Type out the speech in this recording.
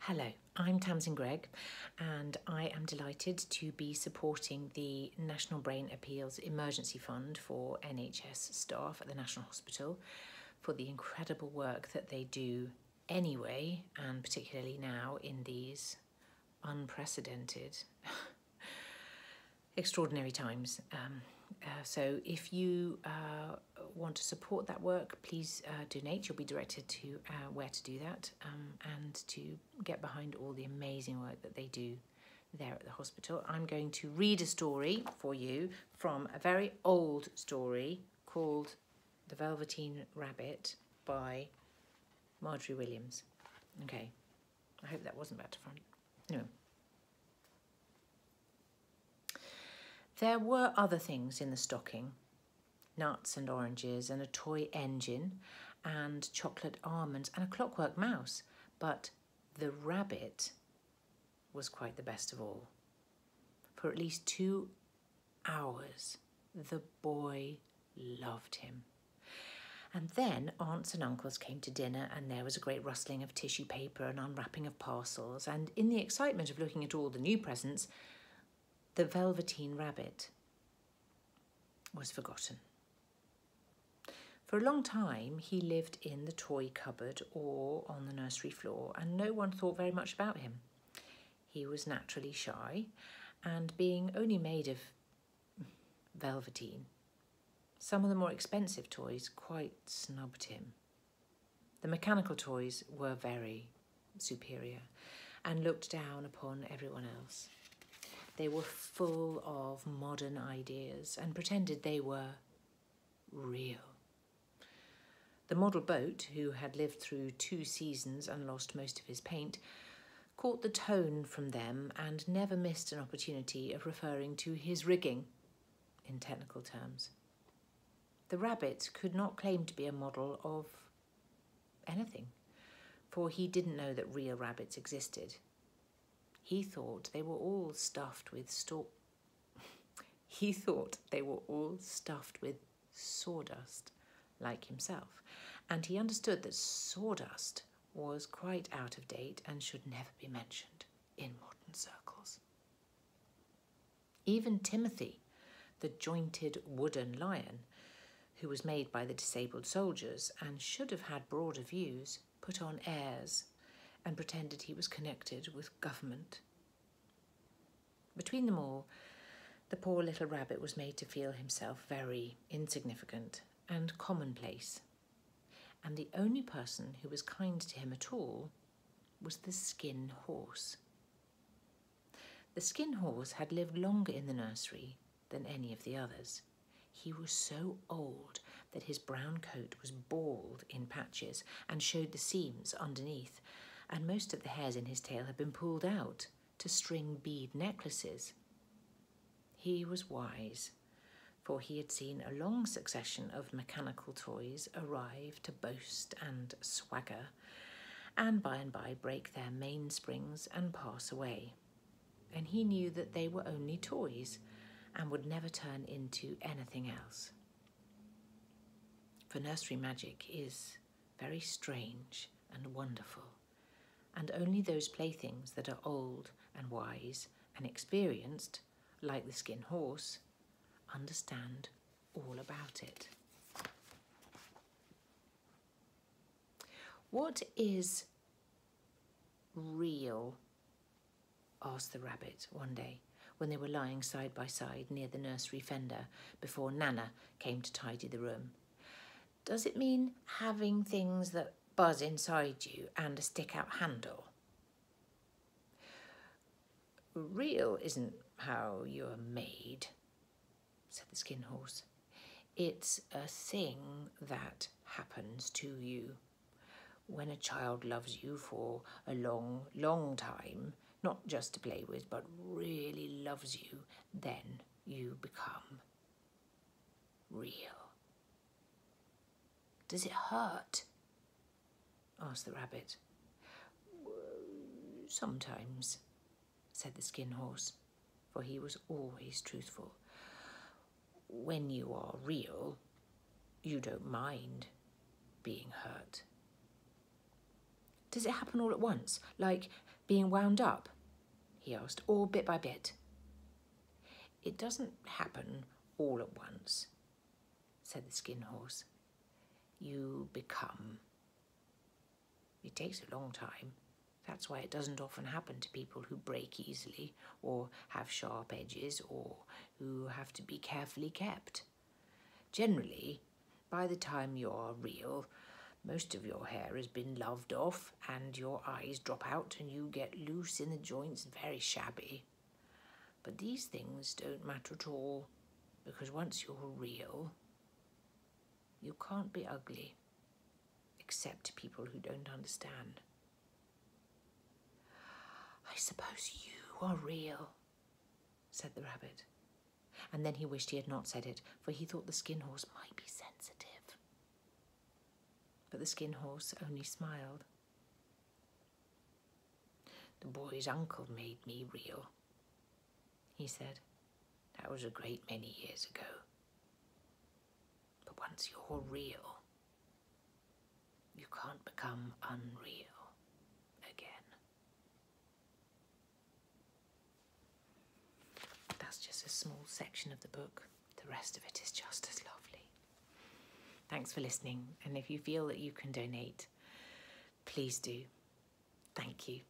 Hello, I'm Tamsin Greig and I am delighted to be supporting the National Brain Appeals Emergency Fund for NHS staff at the National Hospital for the incredible work that they do anyway, and particularly now in these unprecedented, extraordinary times. So if you want to support that work, please donate. You'll be directed to where to do that and to get behind all the amazing work that they do there at the hospital. I'm going to read a story for you from a very old story called The Velveteen Rabbit by Margery Williams. Okay, I hope that wasn't bad to front. No. There were other things in the stocking, nuts and oranges and a toy engine and chocolate almonds and a clockwork mouse, but the rabbit was quite the best of all. For at least 2 hours, the boy loved him. And then aunts and uncles came to dinner and there was a great rustling of tissue paper and unwrapping of parcels, and in the excitement of looking at all the new presents, the Velveteen Rabbit was forgotten. For a long time, he lived in the toy cupboard or on the nursery floor, and no one thought very much about him. He was naturally shy, and being only made of velveteen, some of the more expensive toys quite snubbed him. The mechanical toys were very superior and looked down upon everyone else. They were full of modern ideas and pretended they were real. The model boat, who had lived through 2 seasons and lost most of his paint, caught the tone from them and never missed an opportunity of referring to his rigging in technical terms. The rabbit could not claim to be a model of anything, for he didn't know that real rabbits existed. He thought they were all stuffed with sawdust, like himself, and he understood that sawdust was quite out of date and should never be mentioned in modern circles. Even Timothy, the jointed wooden lion, who was made by the disabled soldiers and should have had broader views, put on airs and pretended he was connected with government. Between them all, the poor little rabbit was made to feel himself very insignificant and commonplace, and the only person who was kind to him at all was the skin horse. The skin horse had lived longer in the nursery than any of the others. He was so old that his brown coat was bald in patches and showed the seams underneath, and most of the hairs in his tail had been pulled out to string bead necklaces. He was wise, for he had seen a long succession of mechanical toys arrive to boast and swagger, and by break their mainsprings and pass away. And he knew that they were only toys and would never turn into anything else. For nursery magic is very strange and wonderful, and only those playthings that are old and wise and experienced, like the skin horse, understand all about it. "What is real?" asked the rabbit one day when they were lying side by side near the nursery fender before Nana came to tidy the room. "Does it mean having things that buzz inside you and a stick-out handle?" "Real isn't how you're made," said the skin horse. "It's a thing that happens to you. When a child loves you for a long, long time, not just to play with, but really loves you, then you become real." "Does it hurt?" asked the rabbit. "Sometimes," said the skin horse, for he was always truthful. "When you are real, you don't mind being hurt." "Does it happen all at once, like being wound up?" he asked, "or bit by bit?" "It doesn't happen all at once," said the Skin Horse. "You become. It takes a long time. That's why it doesn't often happen to people who break easily, or have sharp edges, or who have to be carefully kept. Generally, by the time you're real, most of your hair has been loved off and your eyes drop out and you get loose in the joints and very shabby. But these things don't matter at all, because once you're real, you can't be ugly, except to people who don't understand." "I suppose you are real," said the rabbit. And then he wished he had not said it, for he thought the Skin Horse might be sensitive. But the Skin Horse only smiled. "The boy's uncle made me real," he said. "That was a great many years ago. But once you're real, you can't become unreal again." That's just a small section of the book. The rest of it is just as lovely. Thanks for listening, and if you feel that you can donate, please do. Thank you.